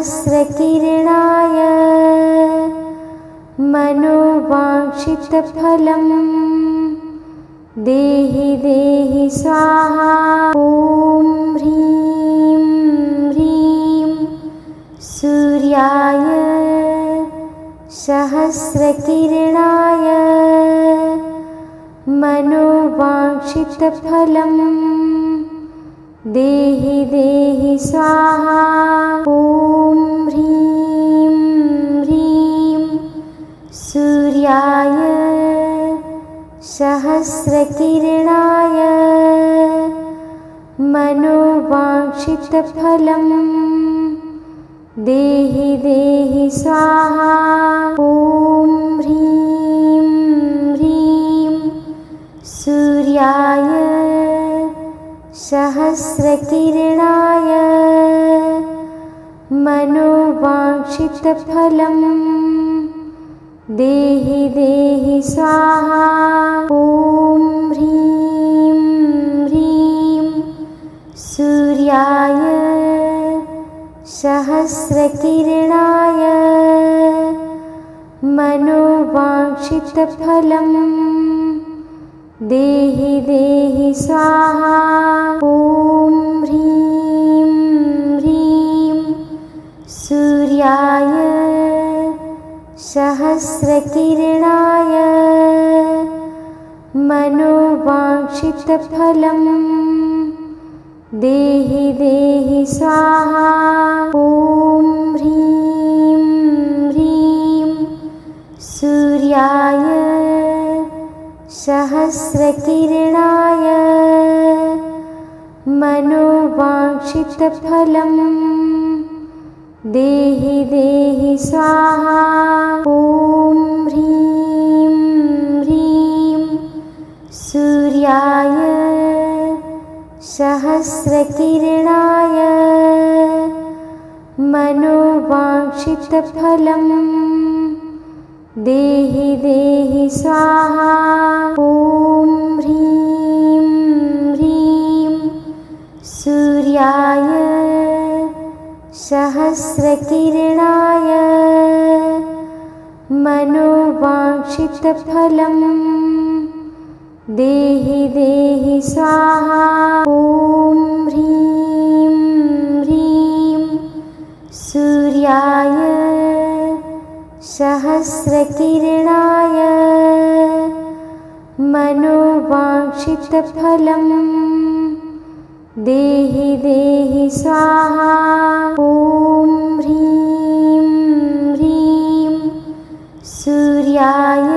सहस्रकिरणाय मनोवाञ्छितफलं देहि देहि स्वाहा। ॐ ह्रीं ह्रीं सूर्याय सहस्रकिरणाय मनोवाञ्छितफलं देहि देहि स्वाहा। ॐ ह्रीं ह्रीं सूर्याय सहस्रकिरणाय मनोवाञ्छितफलं देहि देहि स्वाहा। ॐ ह्रीं ह्रीं सूर्याय सहस्रकिरणाय मनोवाञ्छितफलं देहि देहि स्वाहा। ॐ ह्रीं ह्रीं सूर्याय सहस्रकिरणाय मनोवाञ्छितफलं देहि देहि स्वाहा। ॐ ह्रीं ह्रीं सूर्याय सहस्रकिरणाय मनोवाञ्छितफलं देहि देहि स्वाहा। ॐ ह्रीं ह्रीं सूर्याय सहस्रकिरणाय मनोवाञ्छितफलं देहि देहि स्वाहा। ॐ ह्रीं ह्रीं सूर्याय सहस्रकिरणाय मनोवाञ्छितफलं देहि देहि स्वाहा। ॐ ह्रीं ह्रीं सूर्याय सहस्रकिरणाय मनोवाञ्छितफलं देहि देहि स्वाहा। ॐ ह्रीं ह्रीं सूर्याय सहस्रकिरणाय मनोवाञ्छितफलं देहि देहि स्वाहा। ॐ ह्रीं ह्रीं सूर्याय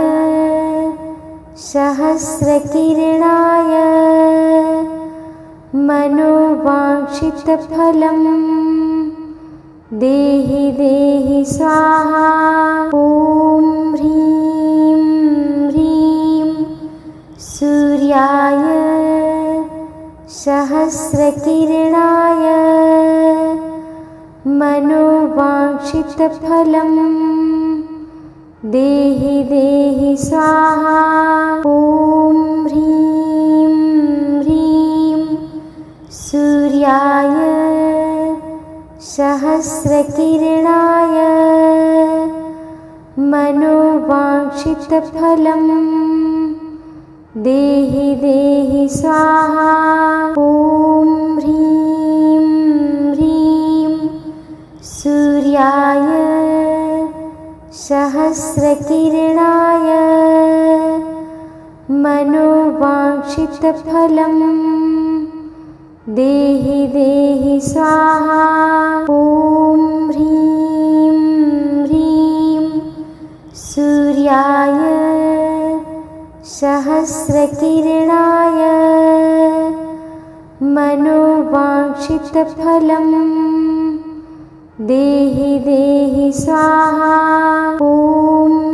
सहस्रकिरणाय मनोवाञ्छितफलं देहि देहि स्वाहा। ॐ ह्रीं ह्रीं सूर्याय सहस्रकिरणाय मनोवाञ्छितफलं देहि देहि स्वाहा। ॐ ह्रीं ह्रीं सूर्याय सहस्रकिरणाय मनोवाञ्छितफलं देहि देहि स्वाहा। ॐ ह्रीं ह्रीं सूर्याय सहस्रकिरणाय मनोवाञ्छितफलं देहि देहि स्वाहा। ॐ ह्रीं ह्रीं सूर्याय सहस्रकिरणाय मनोवाञ्छितफलं देहि देहि स्वाहा। ॐ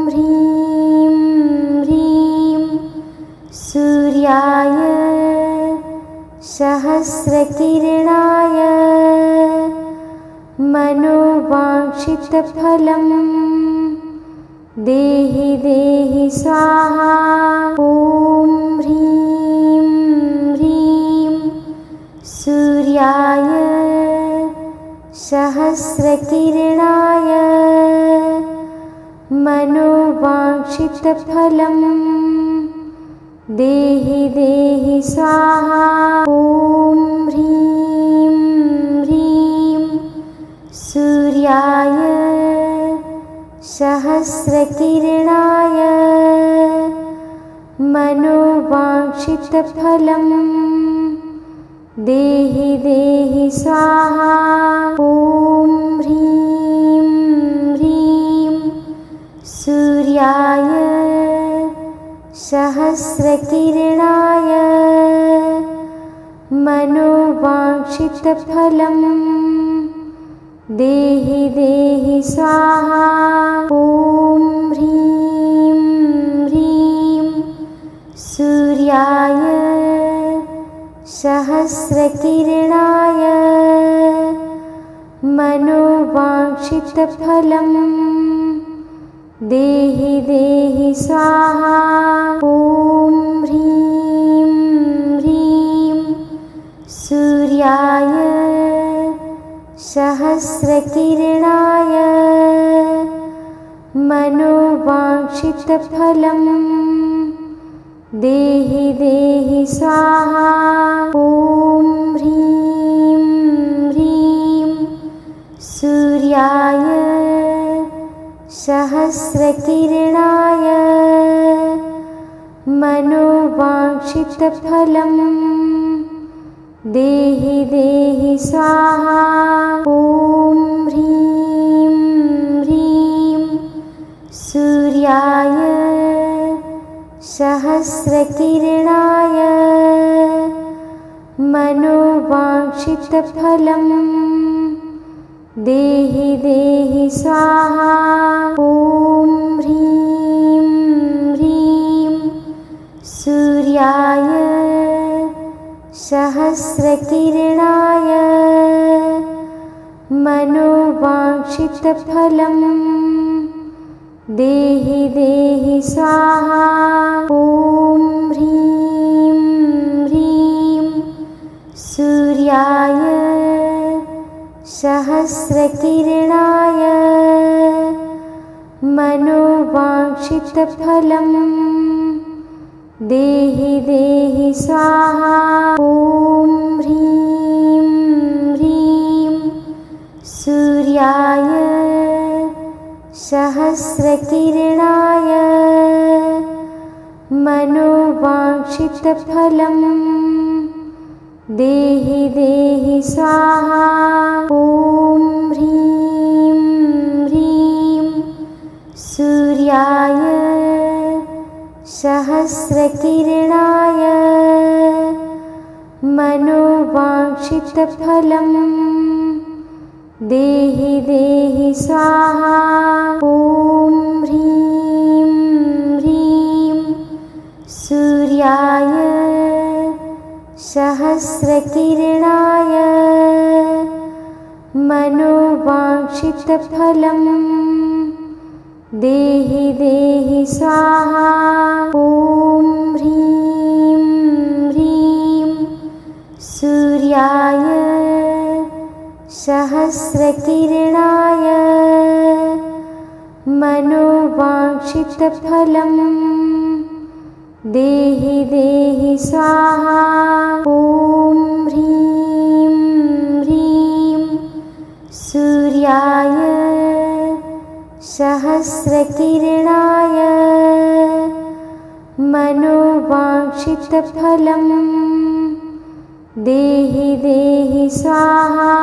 ह्रीं ह्रीं सूर्याय सहस्रकिरणाय मनोवाञ्छितफलं देहि देहि स्वाहा। ॐ ह्रीं ह्रीं सूर्याय सहस्रकिरणाय सहस्रकिरणाय मनोवाञ्छितफलं देहि देहि स्वाहा। ॐ ह्रीं ह्रीं सूर्याय सहस्रकिरणाय मनोवाञ्छितफलं देहि देहि स्वाहा। ॐ ह्रीं ह्रीं सूर्याय सहस्रकिरणाय मनोवाञ्छितफलं देहि देहि स्वाहा। ॐ ह्रीं ह्रीं सूर्याय सहस्रकिरणाय मनोवाञ्छितफलं देहि देहि स्वाहा। ॐ ह्रीं ह्रीं सूर्याय सहस्रकिरणाय मनोवाञ्छितफलं देहि देहि स्वाहा। ॐ ह्रीं ह्रीं सूर्याय सहस्रकिरणाय मनोवाञ्छितफलं देहि देहि स्वाहा। ॐ ह्रीं ह्रीं सूर्याय सहस्रकिरणाय मनोवाञ्छितफलं देहि देहि स्वाहा। ॐ ह्रीं ह्रीं सूर्याय सहस्रकिरणाय मनोवाञ्छितफलं देहि देहि स्वाहा। ॐ ह्रीं ह्रीं सूर्याय सहस्रकिरणाय मनोवाञ्छितफलं देहि देहि स्वाहा। ॐ ह्रीं ह्रीं सूर्याय सहस्रकिरणाय मनोवाञ्छितफलं देहि देहि स्वाहा। ॐ ह्रीं ह्रीं सूर्याय सहस्रकिरणाय मनोवाञ्छितफलं देहि देहि स्वाहा। ॐ ह्रीं ह्रीं सूर्याय सहस्रकिरणाय मनोवाञ्छितफलं देहि देहि स्वाहा। ॐ ह्रीं ह्रीं सूर्याय सहस्रकिरणाय मनोवाञ्छितफलं देहि देहि स्वाहा। ॐ ह्रीं ह्रीं सूर्याय सहस्रकिरणाय मनोवाञ्छितफलं देहि देहि स्वाहा।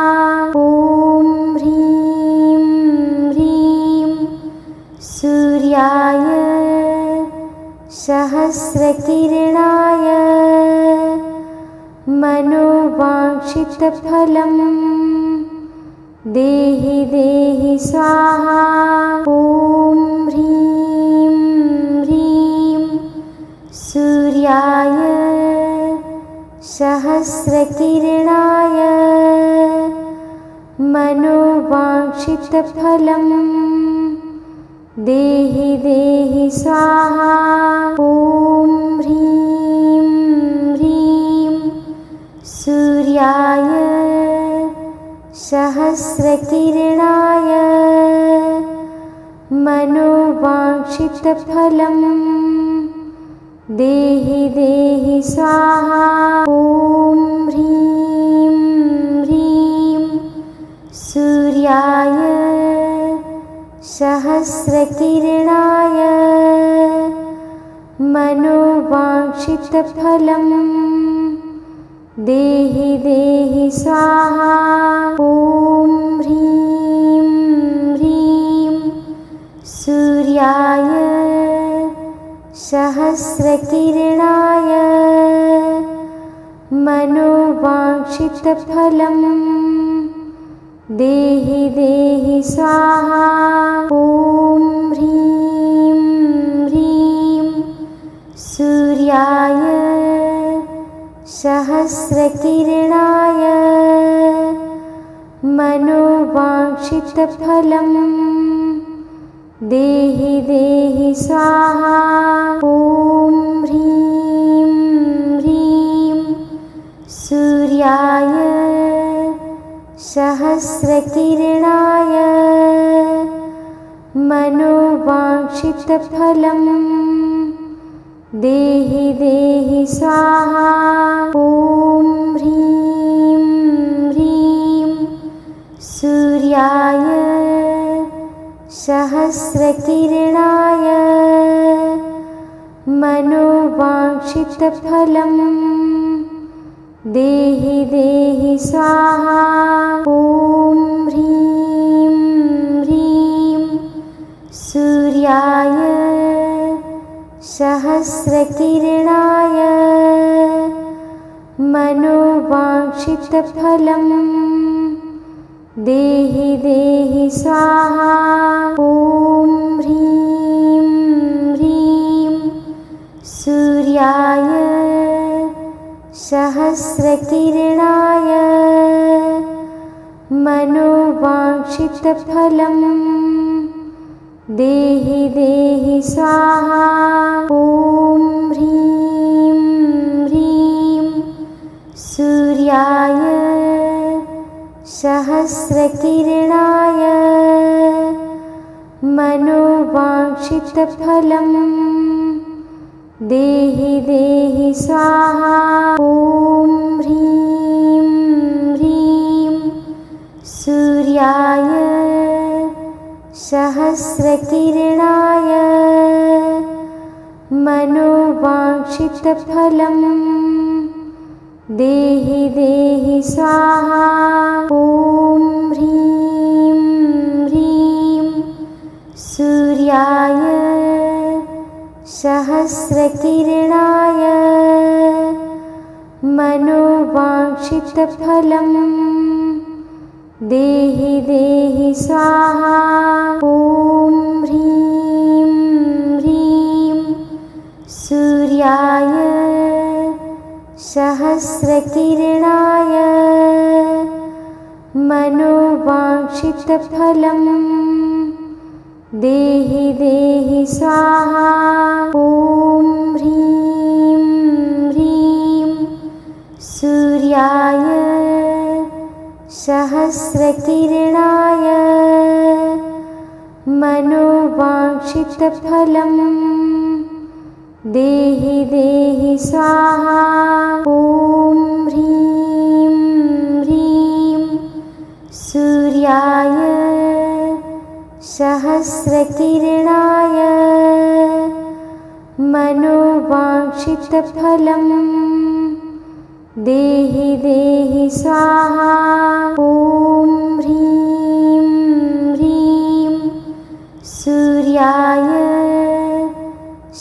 ॐ ह्रीं ह्रीं सूर्याय सहस्रकिरणाय मनोवाञ्छितफलं देहि देहि स्वाहा। ॐ ह्रीं ह्रीं सूर्याय सहस्रकिरणाय मनोवाञ्छितफलं देहि देहि स्वाहा। ॐ ह्रीं ह्रीं सूर्याय सहस्रकिरणाय सहस्रकिरणाय मनोवाञ्छितफलं देहि देहि स्वाहा। ॐ ह्रीं ह्रीं सूर्याय सहस्रकिरणाय मनोवाञ्छितफलं देहि देहि स्वाहा। ॐ ह्रीं ह्रीं सूर्याय सहस्रकिरणाय मनोवाञ्छितफलं देहि देहि स्वाहा। ॐ ह्रीं ह्रीं सूर्याय सहस्रकिरणाय मनोवाञ्छितफलं देहि देहि स्वाहा। ॐ ह्रीं ह्रीं सूर्याय सहस्रकिरणाय मनोवाञ्छितफलं देहि देहि स्वाहा। ॐ ह्रीं ह्रीं सूर्याय सहस्रकिरणाय मनोवाञ्छितफलं देहि देहि स्वाहा। ॐ ह्रीं ह्रीं सूर्याय सहस्रकिरणाय मनोवाञ्छितफलं देहि देहि स्वाहा। ॐ ह्रीं ह्रीं सूर्याय सहस्रकिरणाय मनोवाञ्छितफलं देहि देहि स्वाहा। ॐ ह्रीं ह्रीं सूर्याय सहस्रकिरणाय मनोवाञ्छितफलं देहि देहि स्वाहा। ॐ ह्रीं ह्रीं सूर्याय सहस्रकिरणाय मनोवाञ्छितफलं देहि देहि स्वाहा। ॐ ह्रीं ह्रीं सूर्याय सहस्रकिरणाय मनोवाञ्छितफलं देहि देहि स्वाहा। ॐ ह्रीं ह्रीं सूर्याय सहस्रकिरणाय मनोवाञ्छितफलं देहि देहि स्वाहा। ॐ ह्रीं ह्रीं सूर्याय सहस्रकिरणाय मनोवाञ्छितफलं देहि देहि स्वाहा। ॐ ह्रीं ह्रीं सूर्याय सहस्रकिरणाय मनोवाञ्छितफलं देहि देहि स्वाहा। ॐ ह्रीं ह्रीं सूर्याय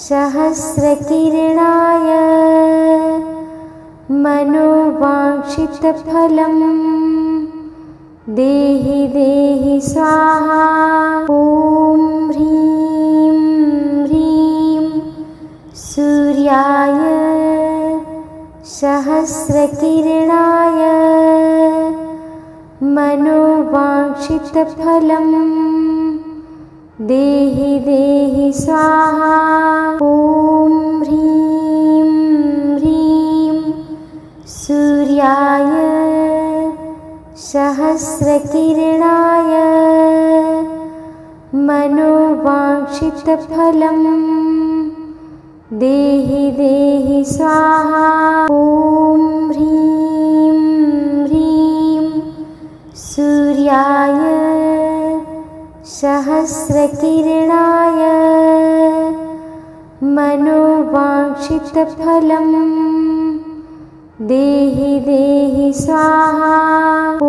सहस्रकिरणाय मनोवाञ्छितफलं देहि देहि स्वाहा। ॐ ह्रीं ह्रीं सूर्याय सहस्रकिरणाय मनोवाञ्छितफलं देहि देहि स्वाहा। ॐ ह्रीं ह्रीं सूर्याय सहस्रकिरणाय सहस्रकिरणाय मनोवाञ्छितफलं देहि देहि स्वाहा। ॐ ह्रीं ह्रीं सूर्याय सहस्रकिरणाय मनोवाञ्छितफलं देहि देहि स्वाहा। ॐ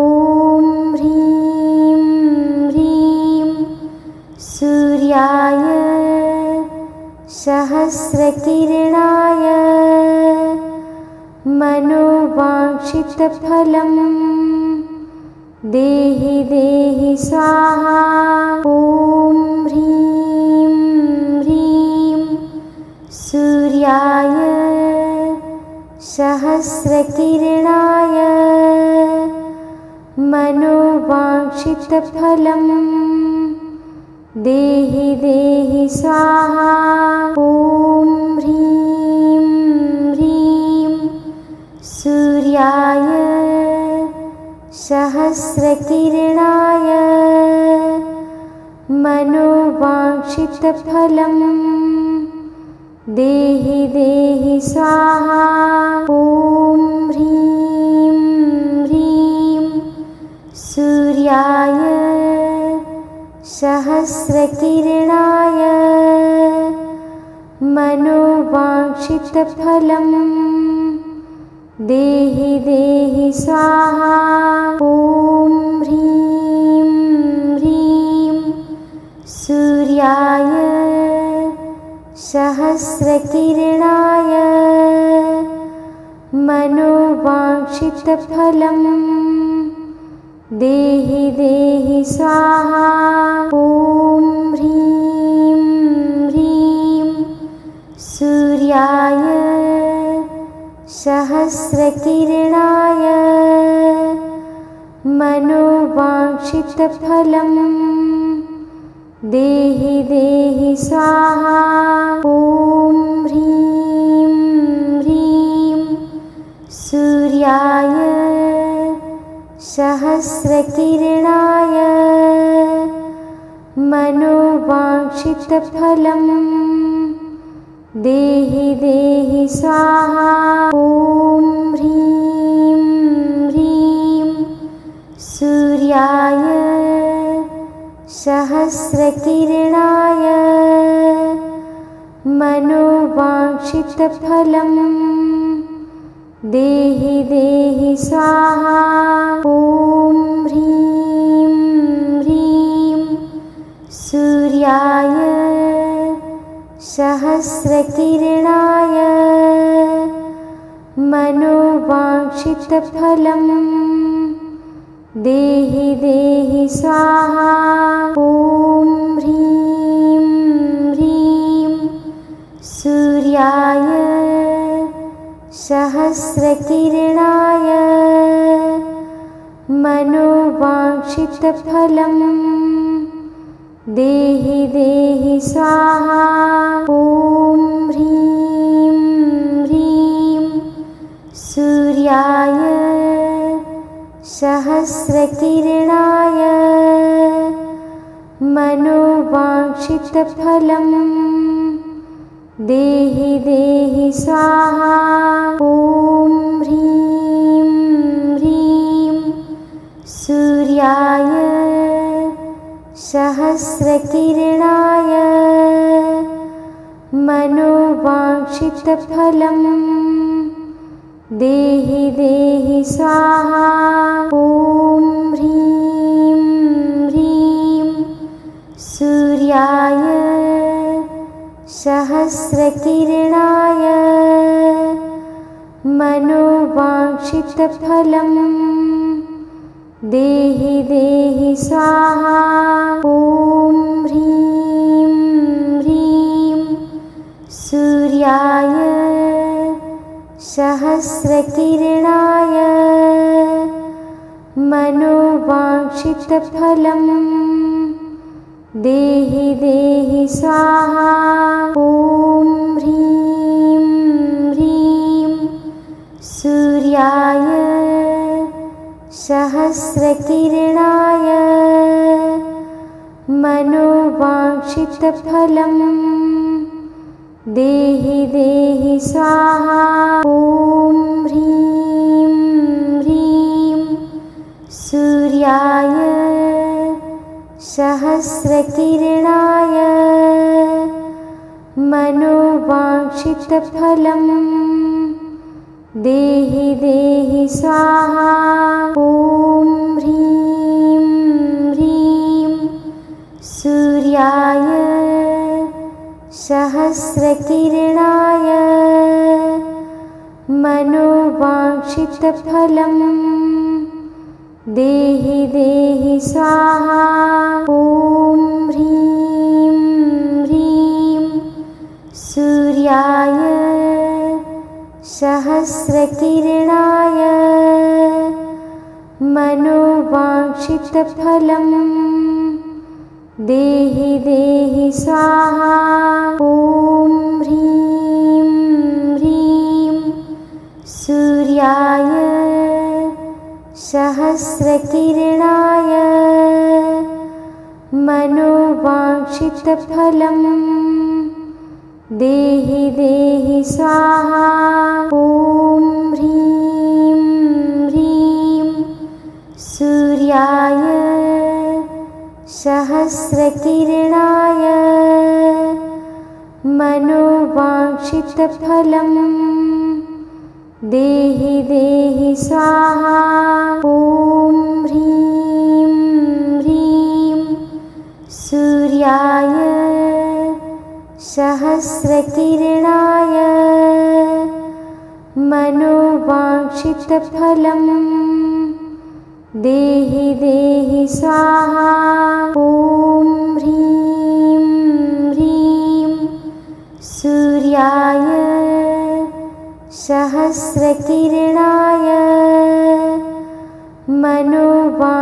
ह्रीं ह्रीं सूर्याय सहस्रकिरणाय मनोवाञ्छितफलं देहि देहि स्वाहा। ॐ ह्रीं ह्रीं सूर्याय सहस्रकिरणाय मनोवाञ्छितफलं देहि देहि स्वाहा। ॐ ह्रीं ह्रीं सूर्याय सहस्रकिरणाय मनोवाञ्छितफलं देहि देहि स्वाहा। ॐ ह्रीं ह्रीं सूर्याय सहस्रकिरणाय मनोवाञ्छितफलं देहि देहि स्वाहा। ॐ ह्रीं ह्रीं सूर्याय सहस्रकिरणाय मनोवाञ्छितफलं देहि देहि स्वाहा। ॐ ह्रीं ह्रीं सूर्याय सहस्रकिरणाय मनोवाञ्छितफलं देहि देहि स्वाहा। ॐ ह्रीं ह्रीं सूर्याय सहस्रकिरणाय मनोवाञ्छितफलं देहि देहि स्वाहा। ॐ ह्रीं ह्रीं सूर्याय सहस्रकिरणाय मनोवाञ्छितफलं देहि देहि स्वाहा। ॐ ह्रीं ह्रीं सूर्याय सहस्रकिरणाय मनोवाञ्छितफलं देहि देहि स्वाहा। ॐ ह्रीं ह्रीं सूर्याय सहस्रकिरणाय मनोवाञ्छितफलं देहि देहि स्वाहा। ॐ ह्रीं ह्रीं सूर्याय सहस्रकिरणाय मनोवाञ्छितफलं देहि देहि स्वाहा। ॐ ह्रीं ह्रीं सूर्याय सहस्रकिरणाय मनोवाञ्छितफलं देहि देहि स्वाहा। ॐ ह्रीं ह्रीं सूर्याय सहस्रकिरणाय मनोवाञ्छितफलं देहि देहि स्वाहा। ॐ ह्रीं ह्रीं सूर्याय सहस्रकिरणाय मनोवाञ्छितफलं देहि देहि स्वाहा। ॐ ह्रीं ह्रीं सूर्याय सहस्रकिरणाय सहस्रकिरणाय मनोवाञ्छितफलं देहि देहि स्वाहा। ॐ ह्रीं ह्रीं सूर्याय सहस्रकिरणाय मनोवाञ्छितफलं देहि देहि स्वाहा। ॐ ह्रीं ह्रीं सूर्याय सहस्रकिरणाय मनोवाञ्छितफलं देहि देहि स्वाहा। ॐ ह्रीं ह्रीं सूर्याय सहस्रकिरणाय मनोवाञ्छितफलं देहि देहि स्वाहा। ॐ ह्रीं ह्रीं सूर्याय सहस्रकिरणाय मनोवाञ्छितफलं देहि देहि स्वाहा। ॐ ह्रीं ह्रीं सूर्याय सहस्रकिरणाय मनोवाञ्छितफलं देहि देहि स्वाहा। ॐ ह्रीं ह्रीं सूर्याय सहस्रकिरणाय मनोवाञ्छितफलं देहि देहि स्वाहा। ॐ ह्रीं ह्रीं सूर्याय सहस्रकिरणाय मनोवाञ्छितफलं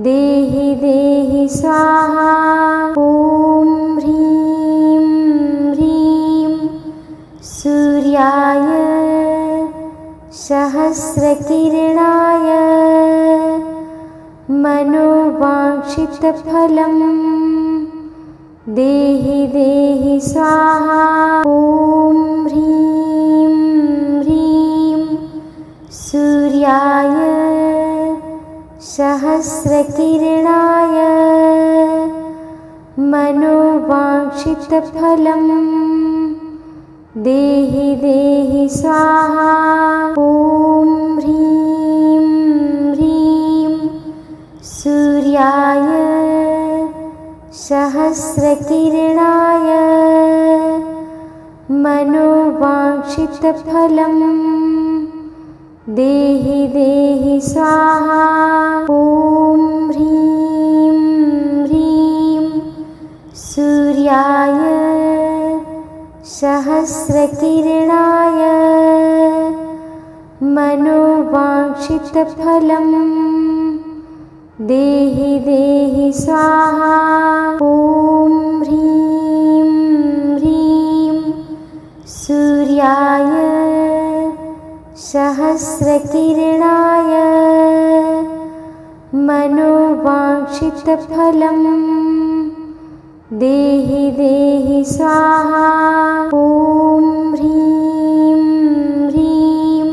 देहि देहि स्वाहा। ॐ ह्रीं ह्रीं सूर्याय सहस्रकिरणाय मनोवाञ्छितफलं देहि देहि स्वाहा। ॐ ह्रीं ह्रीं सूर्याय सहस्रकिरणाय मनोवाञ्छितफलं देहि देहि स्वाहा। ॐ ह्रीं ह्रीं सूर्याय सहस्रकिरणाय मनोवाञ्छितफलं देहि देहि स्वाहा। ॐ ह्रीं ह्रीं सूर्याय सहस्रकिरणाय मनोवाञ्छितफलं देहि देहि स्वाहा। ॐ ह्रीं ह्रीं सूर्याय सहस्रकिरणाय मनोवाञ्छितफलं देहि देहि स्वाहा। ॐ ह्रीं ह्रीं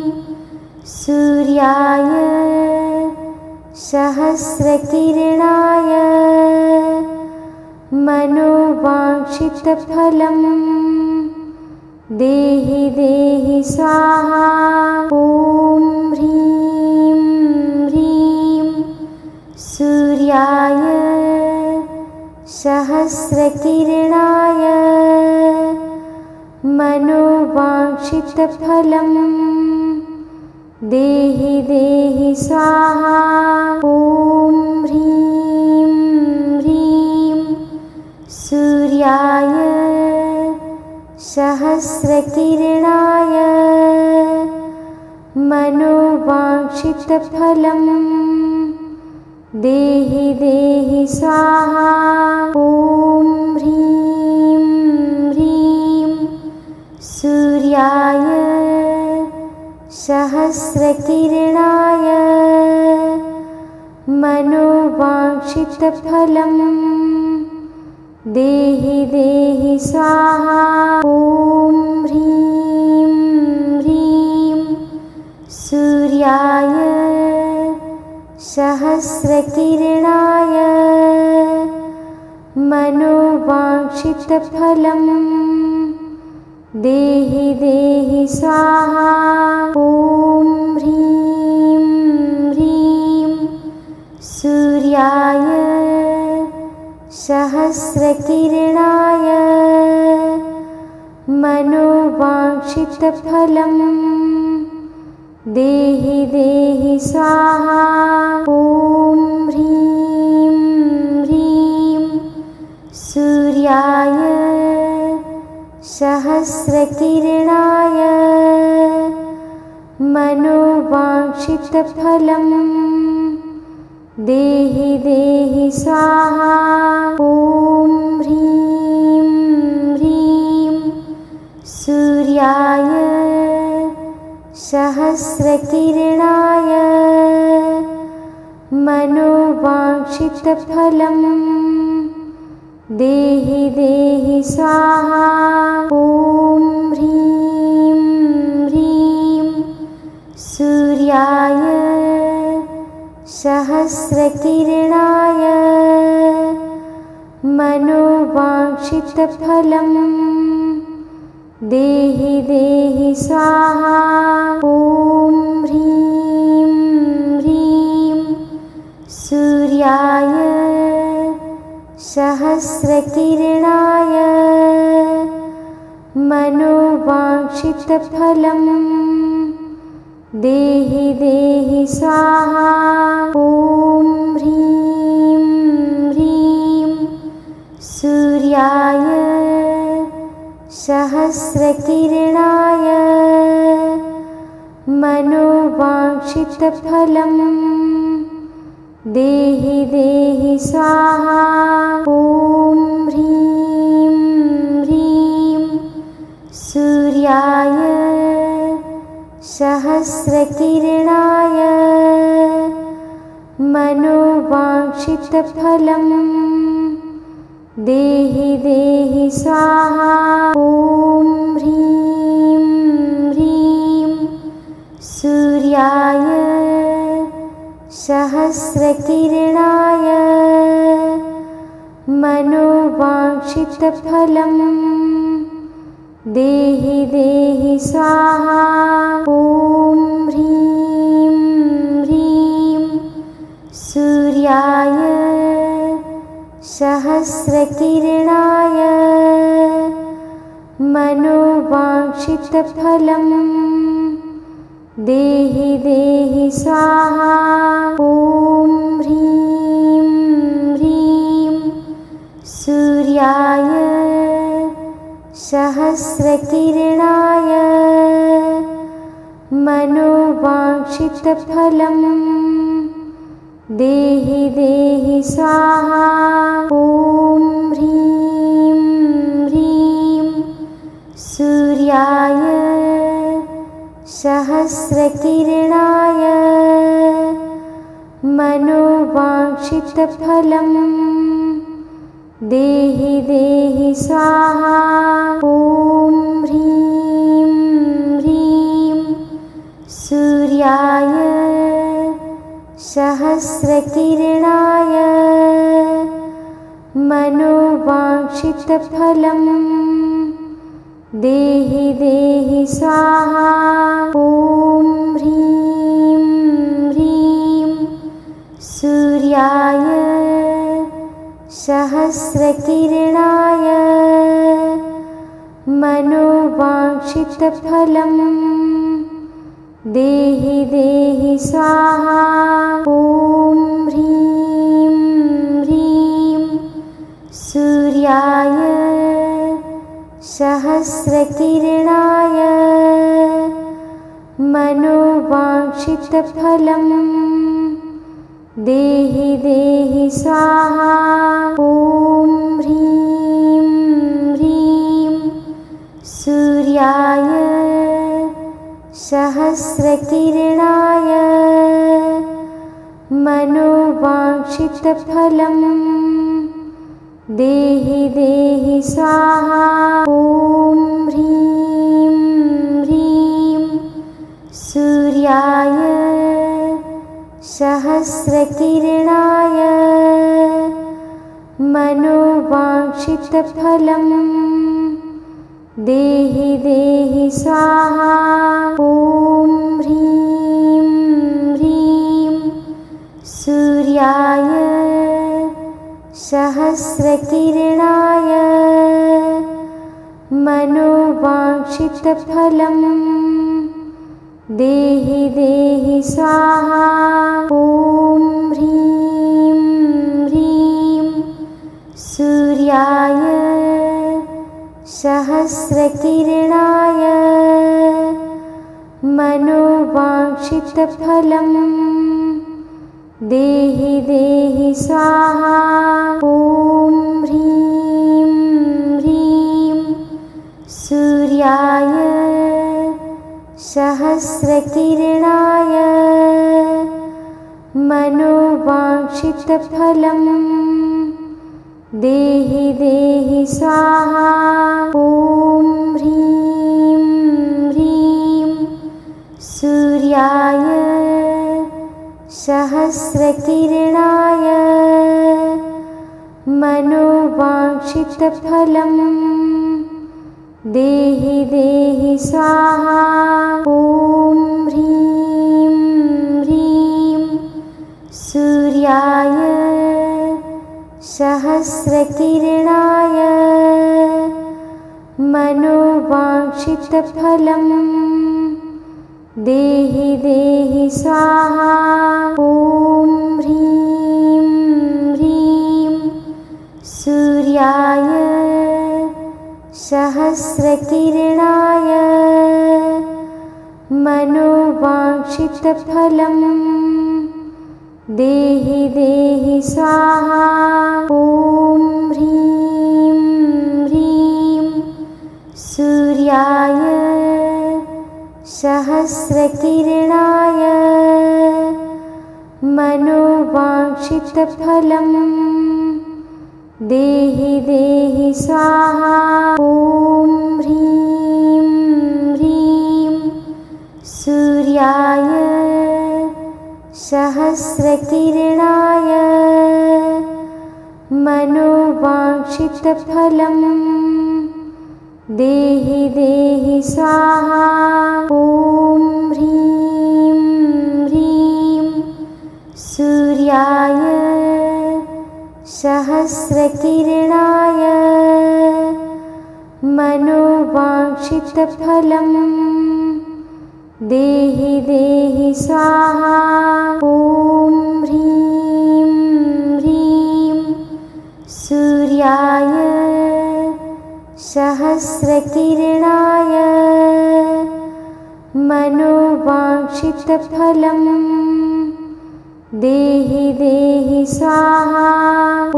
सूर्याय सहस्रकिरणाय मनोवाञ्छितफलं देहि देहि स्वाहा। ॐ ह्रीं ह्रीं सूर्याय सहस्रकिरणाय मनोवाञ्छितफलं देहि देहि स्वाहा। ॐ ह्रीं ह्रीं सूर्याय सहस्रकिरणाय मनोवाञ्छितफलं देहि देहि स्वाहा। ॐ ह्रीं ह्रीं सूर्याय सहस्रकिरणाय मनोवाञ्छितफलं देहि देहि स्वाहा। ॐ ह्रीं ह्रीं सूर्याय सहस्रकिरणाय मनोवाञ्छितफलं देहि देहि स्वाहा। ॐ ह्रीं ह्रीं सूर्याय सहस्रकिरणाय मनोवाञ्छितफलं देहि देहि स्वाहा। ॐ ह्रीं ह्रीं सूर्याय सहस्रकिरणाय मनोवाञ्छितफलं देहि देहि स्वाहा। ॐ ह्रीं ह्रीं सूर्याय सहस्रकिरणाय मनोवाञ्छितफलं देहि देहि स्वाहा। ॐ ह्रीं ह्रीं सूर्याय सहस्रकिरणाय मनोवाञ्छितफलं देहि देहि स्वाहा। ॐ ह्रीं ह्रीं सूर्याय सहस्रकिरणाय मनोवाञ्छितफलं देहि देहि स्वाहा। ॐ ह्रीं ह्रीं सूर्याय सहस्रकिरणाय मनोवाञ्छितफलं देहि देहि स्वाहा। ॐ ह्रीं ह्रीं सूर्याय सहस्रकिरणाय मनोवाञ्छितफलं देहि देहि स्वाहा। ॐ ह्रीं ह्रीं सूर्याय सहस्रकिरणाय मनोवाञ्छितफलं देहि देहि स्वाहा। ॐ ह्रीं ह्रीं सूर्याय सहस्रकिरणाय मनोवाञ्छितफलं देहि देहि स्वाहा। ॐ ह्रीं ह्रीं सूर्याय सहस्रकिरणाय मनोवाञ्छितफलं देहि देहि स्वाहा। ॐ ह्रीं ह्रीं सूर्याय सहस्रकिरणाय मनोवाञ्छितफलं देहि देहि स्वाहा। ॐ ह्रीं ह्रीं सूर्याय सहस्रकिरणाय मनोवाञ्छितफलं देहि देहि स्वाहा। ॐ ह्रीं ह्रीं सूर्याय सहस्रकिरणाय मनोवाञ्छितफलं देहि देहि स्वाहा। ॐ ह्रीं ह्रीं सूर्याय सहस्रकिरणाय मनोवाञ्छितफलं देहि देहि स्वाहा। ॐ ह्रीं ह्रीं सूर्याय सहस्रकिरणाय मनोवाञ्छितफलं देहि देहि स्वाहा। ॐ ह्रीं ह्रीं सूर्याय सहस्रकिरणाय मनोवाञ्छितफलं देहि देहि स्वाहा। ॐ ह्रीं ह्रीं सूर्याय सहस्रकिरणाय मनोवाञ्छितफलं देहि देहि स्वाहा। ॐ ह्रीं ह्रीं सूर्याय सहस्रकिरणाय मनोवाञ्छितफलं देहि देहि स्वाहा। ॐ ह्रीं ह्रीं सूर्याय सहस्रकिरणाय मनोवाञ्छितफलं देहि देहि स्वाहा। ॐ ह्रीं ह्रीं सूर्याय सहस्रकिरणाय मनोवाञ्छितफलं देहि देहि स्वाहा। ॐ ह्रीं ह्रीं सूर्याय सहस्रकिरणाय मनोवाञ्छितफलं देहि देहि स्वाहा। ॐ ह्रीं ह्रीं सूर्याय सहस्रकिरणाय मनोवाञ्छितफलं देहि देहि स्वाहा। ॐ ह्रीं ह्रीं सूर्याय सहस्रकिरणाय मनोवाञ्छितफलं देहि देहि स्वाहा। ॐ ह्रीं ह्रीं सूर्याय सहस्रकिरणाय मनोवाञ्छितफलं देहि देहि स्वाहा। ॐ ह्रीं ह्रीं सूर्याय सहस्रकिरणाय मनोवाञ्छितफलं देहि देहि स्वाहा। ॐ ह्रीं ह्रीं सूर्याय सहस्रकिरणाय मनोवाञ्छितफलं देहि देहि स्वाहा। ॐ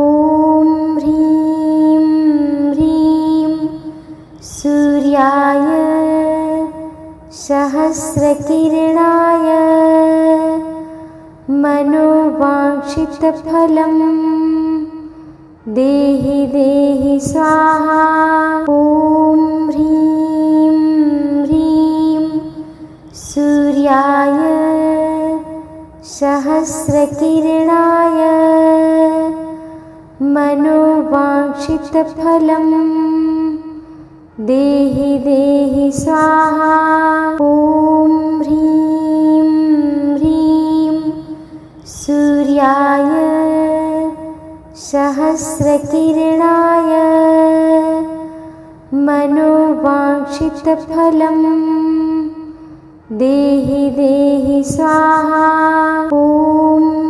ह्रीं ह्रीं सूर्याय सहस्रकिरणाय मनोवाञ्छितफलं देहि देहि स्वाहा। ॐ ह्रीं ह्रीं सूर्याय सहस्रकिरणाय मनोवाञ्छितफलं देहि देहि स्वाहा। ॐ ह्रीं ह्रीं सूर्याय सहस्रकिरणाय मनोवाञ्छितफलं देहि देहि स्वाहा। ॐ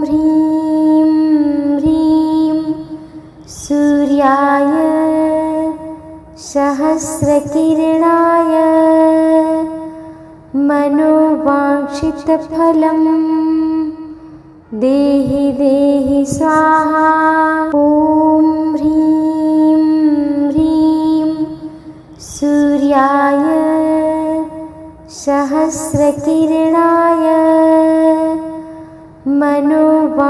ह्रीं ह्रीं सूर्याय सहस्रकिरणाय मनोवाञ्छितफलं देहि देहि स्वाहा। ॐ ह्रीं ह्रीं सूर्याय सहस्रकिरणाय मनोवाञ्छितफलं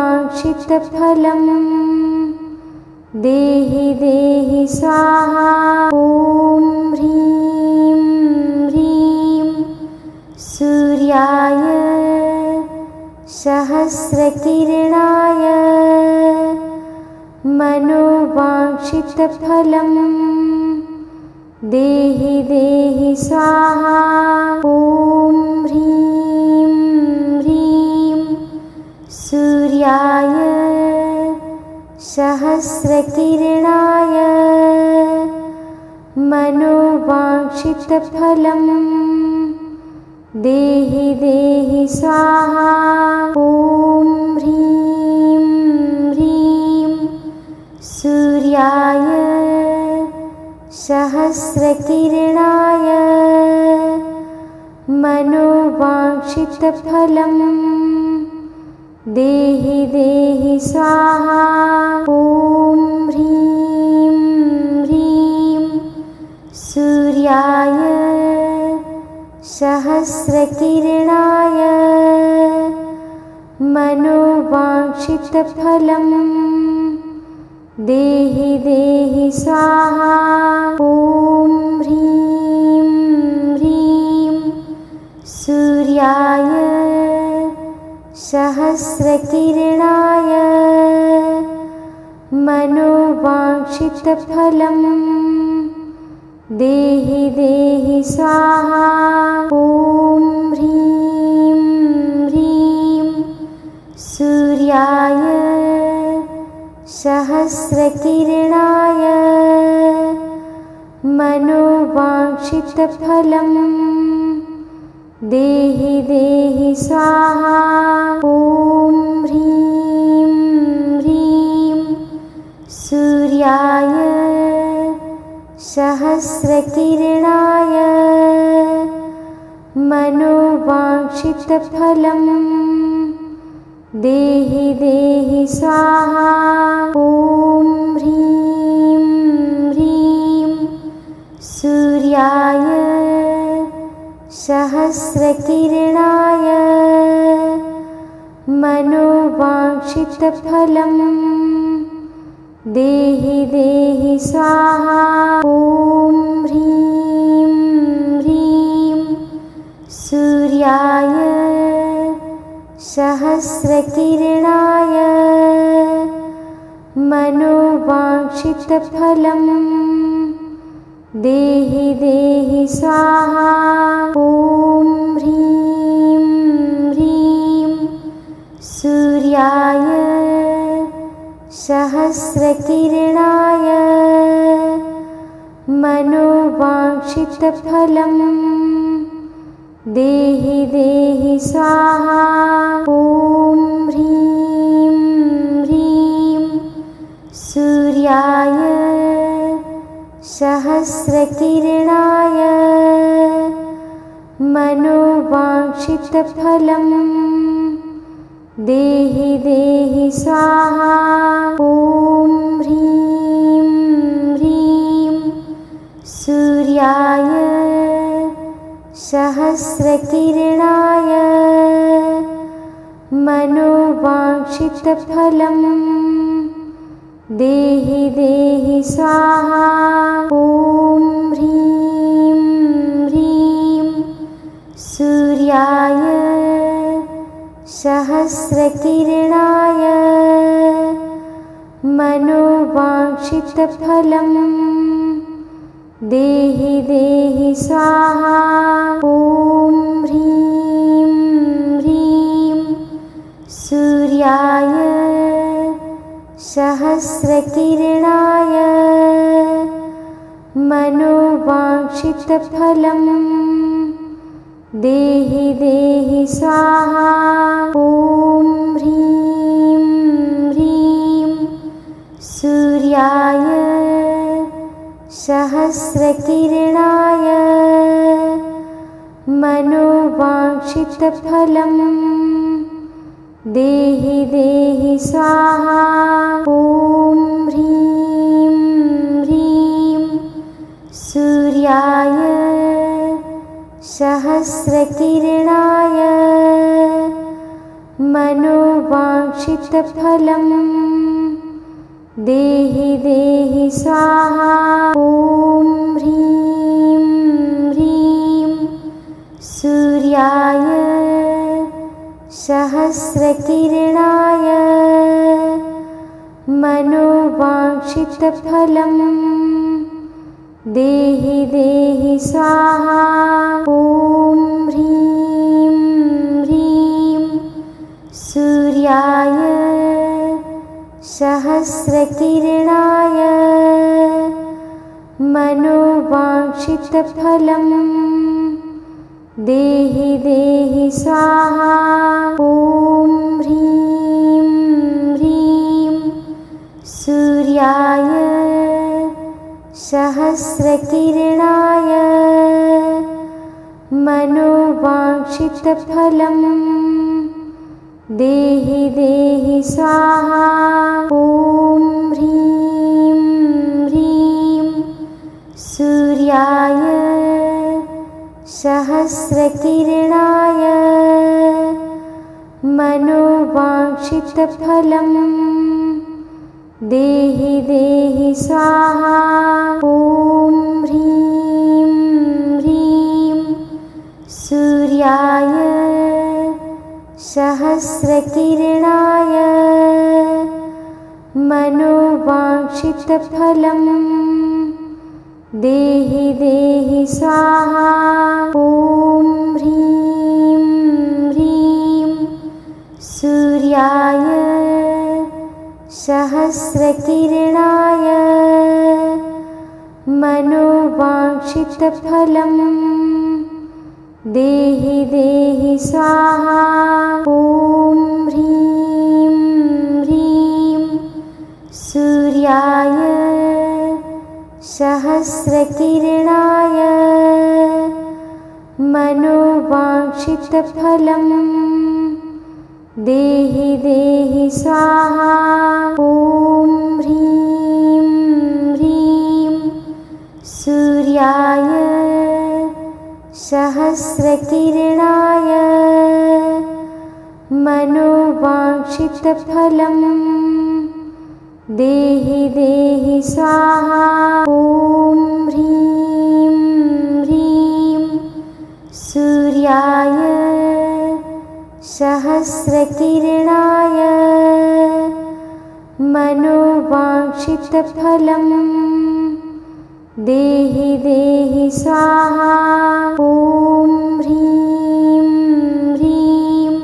देहि देहि स्वाहा। ॐ ह्रीं ह्रीं सूर्याय सहस्रकिरणाय मनोवाञ्छितफलं देहि देहि स्वाहा। ॐ ह्रीं ह्रीं सूर्याय सहस्रकिरणाय मनोवाञ्छितफलं देहि देहि स्वाहा। ॐ ह्रीं ह्रीं सूर्याय सहस्रकिरणाय मनोवाञ्छितफलं देहि देहि स्वाहा। ॐ ह्रीं ह्रीं सूर्याय सहस्रकिरणाय मनोवाञ्छितफलं देहि देहि स्वाहा। ॐ ह्रीं ह्रीं सूर्याय सहस्रकिरणाय मनोवाञ्छितफलं देहि देहि स्वाहा। ॐ ह्रीं ह्रीं सूर्याय सहस्रकिरणाय मनोवाञ्छितफलं देहि देहि स्वाहा। ॐ ह्रीं ह्रीं सूर्याय सहस्रकिरणाय मनोवाञ्छितफलं देहि देहि स्वाहा। ॐ ह्रीं ह्रीं सूर्याय सहस्रकिरणाय मनोवाञ्छितफलं देहि देहि स्वाहा। ॐ ह्रीं ह्रीं सूर्याय सहस्रकिरणाय मनोवाञ्छितफलं देहि देहि स्वाहा। ॐ ह्रीं ह्रीं सूर्याय सहस्रकिरणाय मनोवाञ्छितफलं देहि देहि स्वाहा। ॐ ह्रीं ह्रीं सूर्याय सहस्रकिरणाय मनोवाञ्छितफलं देहि देहि स्वाहा। ॐ ह्रीं ह्रीं सूर्याय सहस्रकिरणाय मनोवाञ्छितफलं देहि देहि स्वाहा। ॐ ह्रीं ह्रीं सूर्याय सहस्रकिरणाय मनोवाञ्छितफलं देहि देहि स्वाहा। ॐ ह्रीं ह्रीं सूर्याय सहस्रकिरणाय मनोवाञ्छितफलं देहि देहि स्वाहा। ॐ ह्रीं ह्रीं सूर्याय सहस्रकिरणाय मनोवाञ्छितफलं देहि देहि स्वाहा। ॐ ह्रीं ह्रीं सूर्याय सहस्रकिरणाय मनोवाञ्छितफलं देहि देहि स्वाहा। ॐ ह्रीं ह्रीं सूर्याय सहस्रकिरणाय मनोवाञ्छितफलं देहि देहि स्वाहा। ॐ ह्रीं ह्रीं सूर्याय सहस्रकिरणाय मनोवाञ्छितफलं देहि देहि स्वाहा। ॐ ह्रीं ह्रीं सूर्याय सहस्रकिरणाय मनोवाञ्छितफलं देहि देहि स्वाहा। ॐ ह्रीं ह्रीं सूर्याय सहस्रकिरणाय मनोवाञ्छितफलं देहि देहि स्वाहा। ॐ ह्रीं ह्रीं सूर्याय सहस्रकिरणाय मनोवाञ्छितफलं देहि देहि स्वाहा। ॐ ह्रीं ह्रीं सूर्याय सहस्रकिरणाय मनोवाञ्छितफलं देहि देहि स्वाहा। ॐ ह्रीं ह्रीं सूर्याय सहस्रकिरणाय मनोवाञ्छितफलं देहि देहि स्वाहा। ॐ ह्रीं ह्रीं सूर्याय सहस्रकिरणाय मनोवाञ्छितफलं देहि देहि स्वाहा। ॐ ह्रीं ह्रीं सूर्याय सहस्रकिरणाय मनोवाञ्छितफलं देहि देहि स्वाहा। ॐ ह्रीं ह्रीं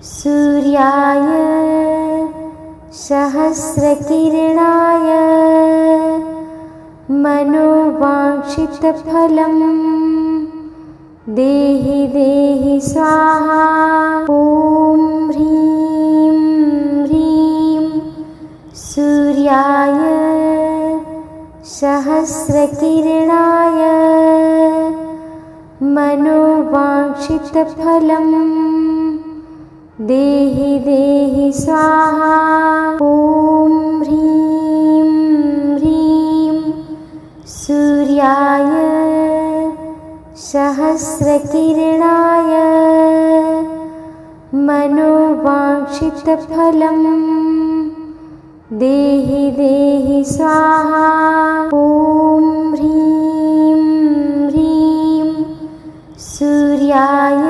सूर्याय सहस्रकिरणाय मनोवाञ्छितफलं देहि देहि स्वाहा। ॐ ह्रीं ह्रीं सूर्याय सहस्रकिरणाय मनोवाञ्छितफलं देहि देहि स्वाहा। ॐ ह्रीं ह्रीं सूर्याय सहस्रकिरणाय मनोवाञ्छितफलं देहि देहि स्वाहा। ॐ ह्रीं ह्रीं सूर्याय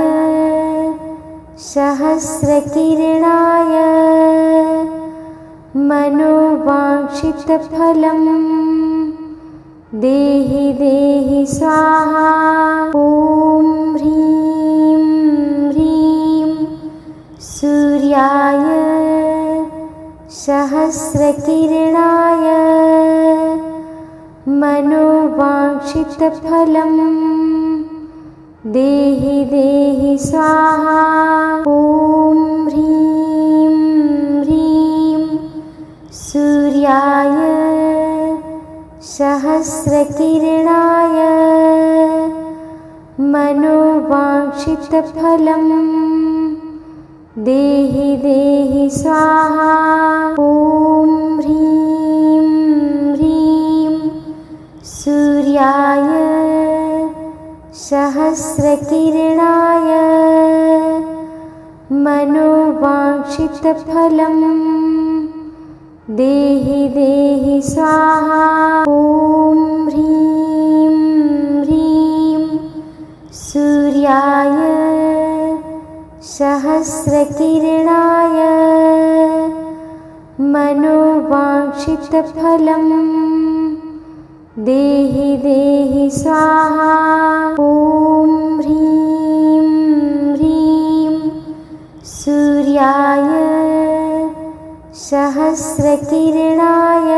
सहस्रकिरणाय मनोवाञ्छितफलं देहि देहि स्वाहा। ॐ ह्रीं ह्रीं सूर्याय सहस्रकिरणाय मनोवाञ्छितफलं देहि देहि स्वाहा। ॐ ह्रीं ह्रीं सूर्याय सहस्रकिरणाय मनोवाञ्छितफलं देहि देहि स्वाहा। ॐ ह्रीं ह्रीं सूर्याय सहस्रकिरणाय मनोवाञ्छितफलं देहि देहि स्वाहा। ॐ ह्रीं ह्रीं सूर्याय सहस्रकिरणाय मनोवाञ्छितफलं देहि देहि स्वाहा। ॐ ह्रीं ह्रीं सूर्याय सहस्रकिरणाय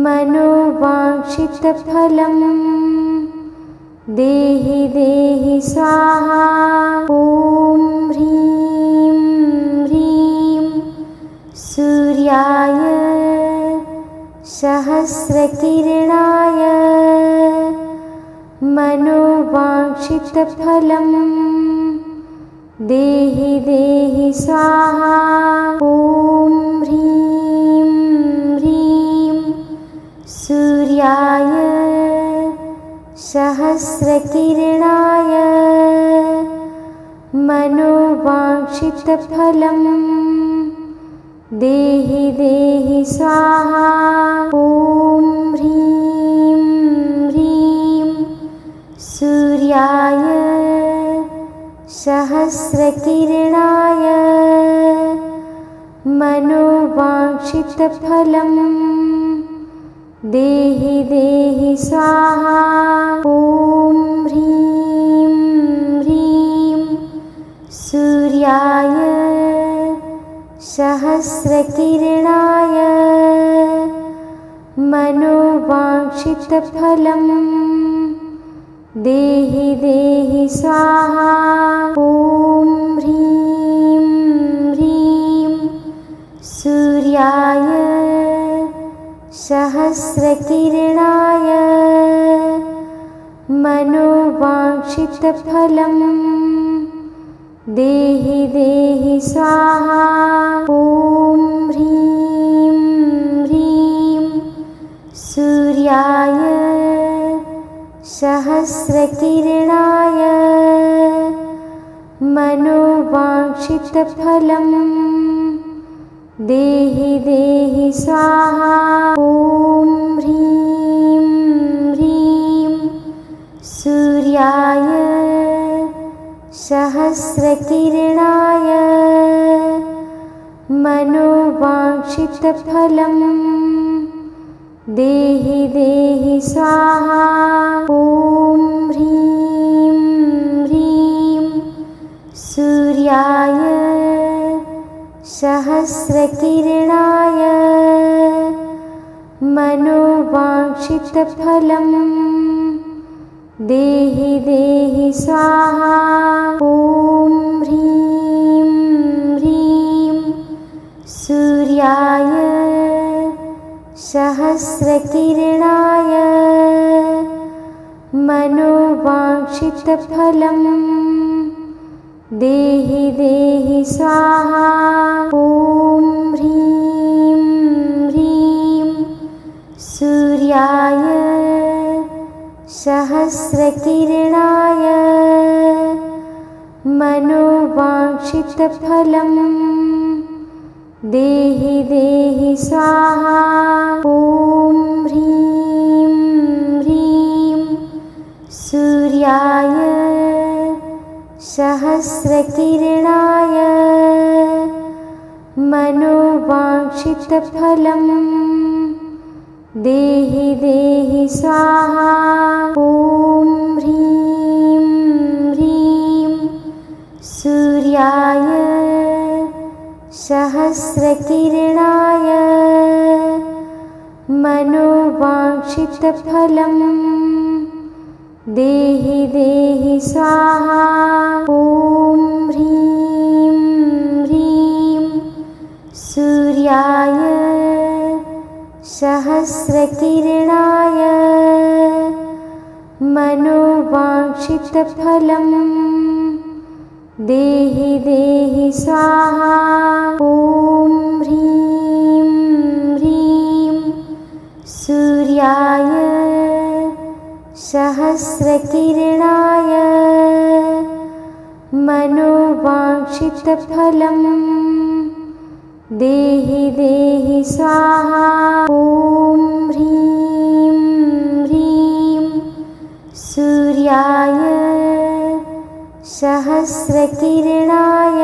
मनोवाञ्छितफलं देहि देहि स्वाहा। ॐ ह्रीं ह्रीं सूर्याय सहस्रकिरणाय मनोवाञ्छितफलं देहि देहि स्वाहा। ॐ ह्रीं ह्रीं सूर्याय सहस्रकिरणाय मनोवाञ्छितफलं देहि देहि स्वाहा। ॐ ह्रीं ह्रीं सूर्याय सहस्रकिरणाय मनोवाञ्छितफलं देहि देहि स्वाहा। ॐ ह्रीं ह्रीं सूर्याय सहस्रकिरणाय मनोवाञ्छितफलं देहि देहि स्वाहा। ॐ ह्रीं ह्रीं सूर्याय सहस्रकिरणाय मनोवाञ्छितफलं देहि देहि स्वाहा। ॐ ह्रीं ह्रीं सूर्याय सहस्रकिरणाय मनोवाञ्छितफलं देहि देहि स्वाहा। ॐ ह्रीं ह्रीं सूर्याय सहस्रकिरणाय मनोवाञ्छितफलं देहि देहि स्वाहा। ॐ ह्रीं ह्रीं सूर्याय सहस्रकिरणाय मनोवाञ्छितफलं देहि देहि स्वाहा। ॐ ह्रीं ह्रीं सूर्याय सहस्रकिरणाय मनोवाञ्छितफलं देहि देहि स्वाहा। ॐ ह्रीं ह्रीं सूर्याय सहस्रकिरणाय मनोवाञ्छितफलं देहि देहि स्वाहा। ॐ ह्रीं ह्रीं सूर्याय सहस्रकिरणाय मनोवाञ्छितफलं देहि देहि स्वाहा। ॐ ह्रीं ह्रीं सूर्याय सहस्रकिरणाय मनोवाञ्छितफलं देहि देहि स्वाहा। ॐ ह्रीं ह्रीं सूर्याय सहस्रकिरणाय मनोवाञ्छितफलं देहि देहि स्वाहा। ॐ ह्रीं ह्रीं सूर्याय सहस्रकिरणाय मनोवाञ्छितफलं देहि देहि स्वाहा। ॐ ह्रीं ह्रीं सूर्याय सहस्रकिरणाय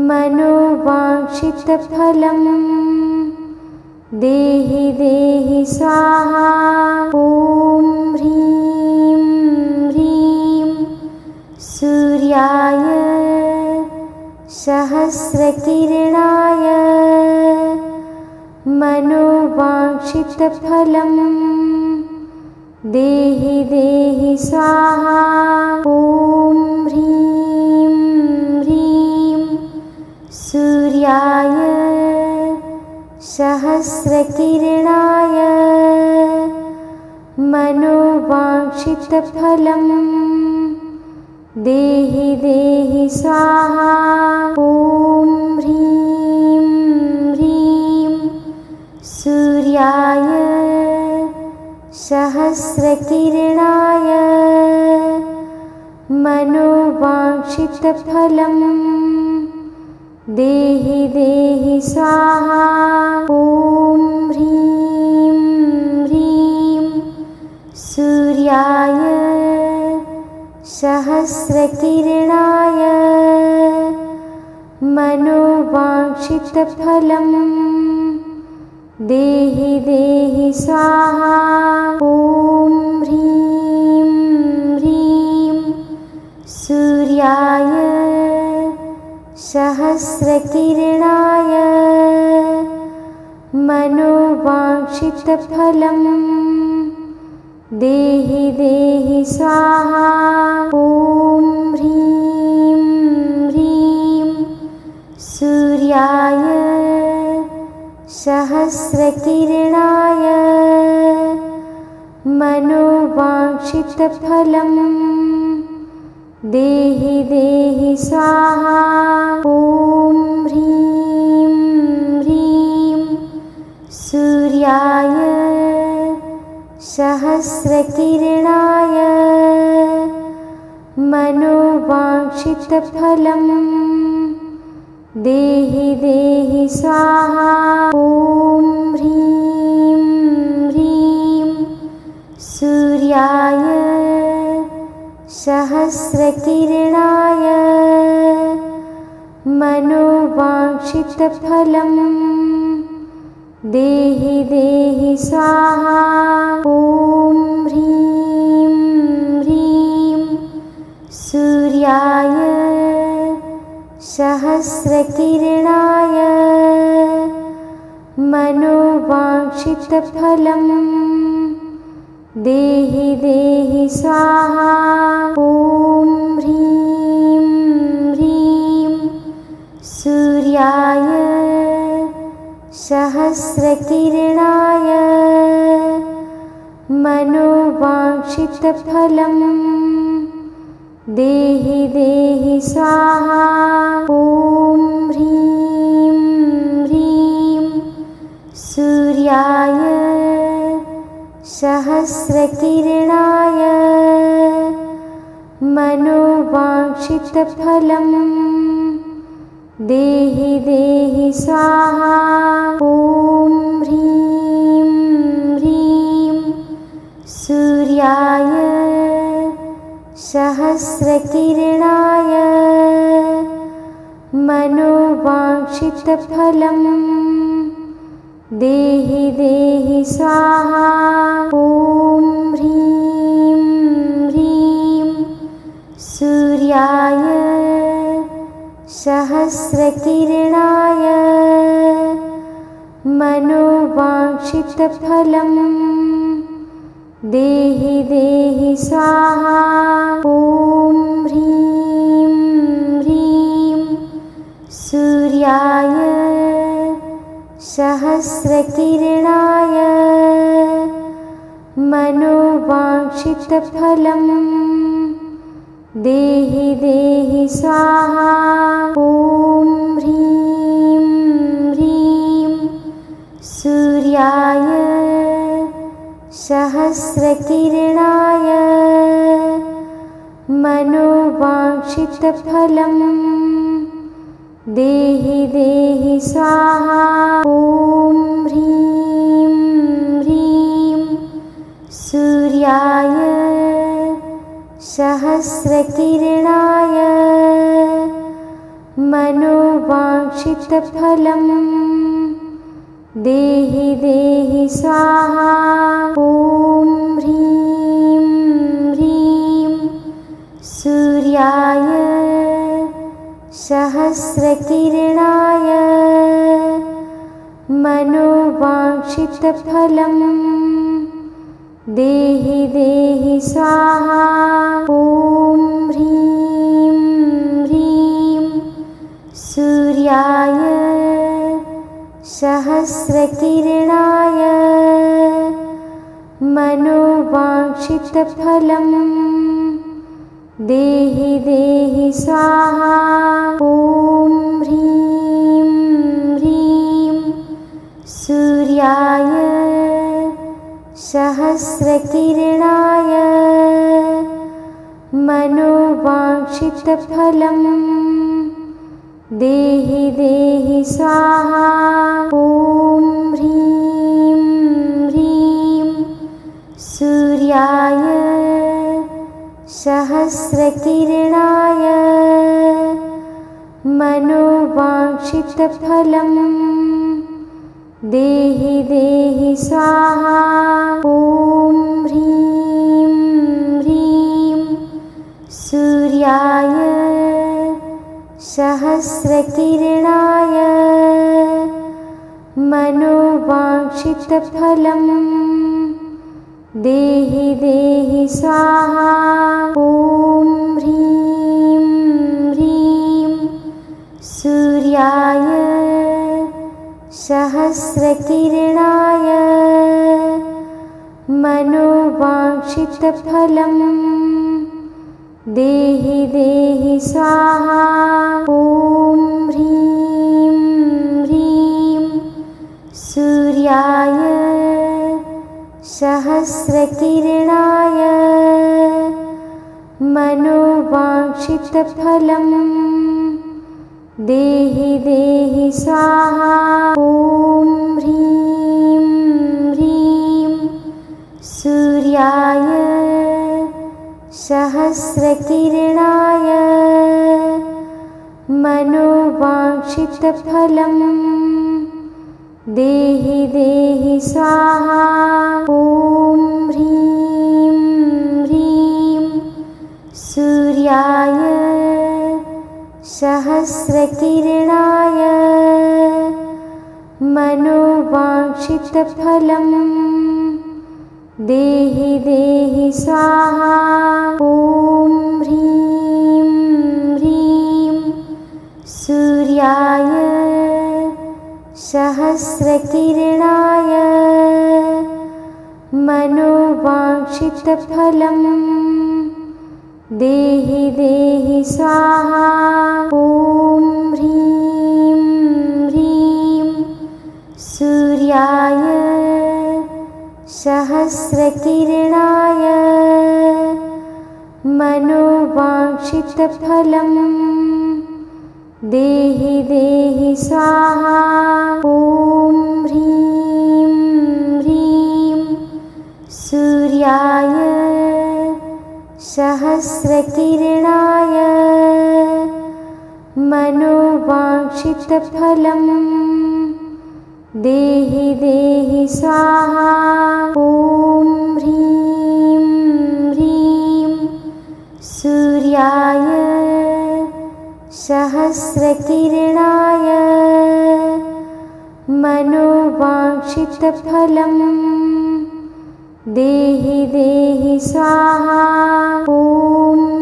मनोवाञ्छितफलं देहि देहि स्वाहा। ॐ ह्रीं ह्रीं सूर्याय सहस्रकिरणाय मनोवाञ्छितफलं देहि देहि स्वाहा। ॐ ह्रीं ह्रीं सूर्याय सहस्रकिरणाय मनोवाञ्छितफलं देहि देहि स्वाहा। ॐ ह्रीं ह्रीं सूर्याय सहस्रकिरणाय मनोवाञ्छितफलं देहि देहि स्वाहा। ॐ ह्रीं ह्रीं सूर्याय सहस्रकिरणाय मनोवाञ्छितफलं देहि देहि स्वाहा। ॐ ह्रीं ह्रीं सूर्याय सहस्रकिरणाय मनोवाञ्छितफलं देहि देहि स्वाहा। ॐ ह्रीं ह्रीं सूर्याय सहस्रकिरणाय मनोवाञ्छितफलं देहि देहि स्वाहा। ॐ ह्रीं ह्रीं सूर्याय सहस्रकिरणाय मनोवाञ्छितफलं देहि देहि स्वाहा। ॐ ह्रीं ह्रीं सूर्याय सहस्रकिरणाय मनोवाञ्छितफलं देहि देहि स्वाहा। ॐ ह्रीं ह्रीं सूर्याय सहस्रकिरणाय मनोवाञ्छितफलं देहि देहि स्वाहा। ॐ ह्रीं ह्रीं सूर्याय सहस्रकिरणाय मनोवाञ्छितफलं देहि देहि स्वाहा। ॐ ह्रीं ह्रीं सूर्याय सहस्रकिरणाय मनोवाञ्छितफलं देहि देहि स्वाहा। ॐ ह्रीं ह्रीं सूर्याय सहस्रकिरणाय मनोवाञ्छितफलं देहि देहि स्वाहा। ॐ ह्रीं ह्रीं सूर्याय सहस्रकिरणाय मनोवाञ्छितफलं देहि देहि स्वाहा। ॐ ह्रीं ह्रीं सूर्याय सहस्रकिरणाय मनोवाञ्छितफलं देहि देहि स्वाहा। ॐ ह्रीं ह्रीं सूर्याय सहस्रकिरणाय मनोवाञ्छितफलं देहि देहि स्वाहा। ॐ ह्रीं ह्रीं सूर्याय सहस्रकिरणाय मनोवाञ्छितफलं देहि देहि स्वाहा। ॐ ह्रीं ह्रीं सूर्याय सहस्रकिरणाय मनोवाञ्छितफलं देहि देहि स्वाहा। ॐ ह्रीं ह्रीं सूर्याय सहस्रकिरणाय मनोवाञ्छितफलं देहि देहि स्वाहा। ॐ ह्रीं ह्रीं सूर्याय सहस्रकिरणाय मनोवाञ्छितफलं देहि देहि स्वाहा। ॐ ह्रीं ह्रीं सूर्याय सहस्रकिरणाय मनोवाञ्छितफलं देहि देहि स्वाहा। ॐ ह्रीं ह्रीं सूर्याय सहस्रकिरणाय मनोवाञ्छितफलं देहि देहि स्वाहा। ॐ ह्रीं ह्रीं सूर्याय सहस्रकिरणाय मनोवाञ्छितफलं देहि देहि स्वाहा। ॐ ह्रीं ह्रीं सूर्याय सहस्रकिरणाय मनोवाञ्छितफलं देहि देहि स्वाहा। ॐ ह्रीं ह्रीं सूर्याय सहस्रकिरणाय मनोवाञ्छितफलं देहि देहि स्वाहा। ॐ ह्रीं ह्रीं सूर्याय सहस्रकिरणाय मनोवाञ्छितफलं देहि देहि स्वाहा। ॐ ह्रीं ह्रीं सूर्याय सहस्रकिरणाय मनोवाञ्छितफलं देहि देहि स्वाहा। ॐ ह्रीं ह्रीं सूर्याय सहस्रकिरणाय मनोवाञ्छितफलं देहि देहि स्वाहा। ॐ ह्रीं ह्रीं सूर्याय सहस्रकिरणाय मनोवाञ्छितफलं देहि देहि स्वाहा। ॐ ह्रीं ह्रीं सूर्याय सहस्रकिरणाय मनोवाञ्छितफलं देहि देहि स्वाहा। ॐ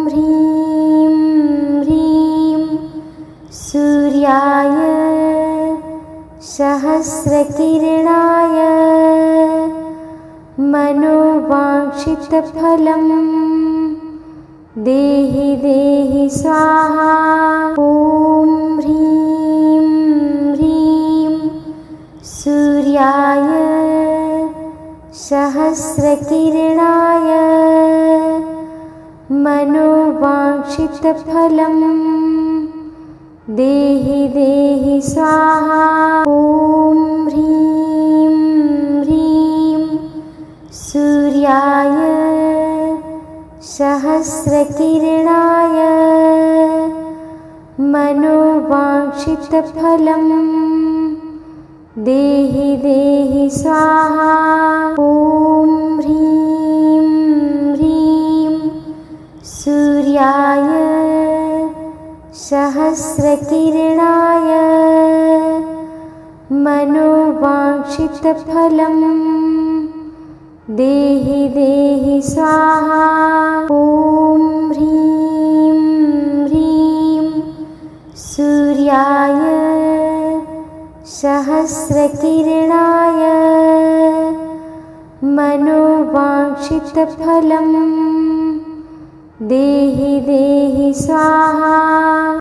ह्रीं ह्रीं सूर्याय सहस्रकिरणाय मनोवाञ्छितफलं देहि देहि स्वाहा। ॐ ह्रीं ह्रीं सूर्याय सहस्रकिरणाय सहस्रकिरणाय मनोवाञ्छितफलं देहि देहि स्वाहा। ॐ ह्रीं ह्रीं सूर्याय सहस्रकिरणाय मनोवाञ्छितफलं देहि देहि स्वाहा। ॐ ह्रीं ह्रीं सूर्याय सहस्रकिरणाय मनोवाञ्छितफलं देहि देहि स्वाहा। ॐ ह्रीं ह्रीं सूर्याय सहस्रकिरणाय मनोवाञ्छितफलं देहि देहि स्वाहा।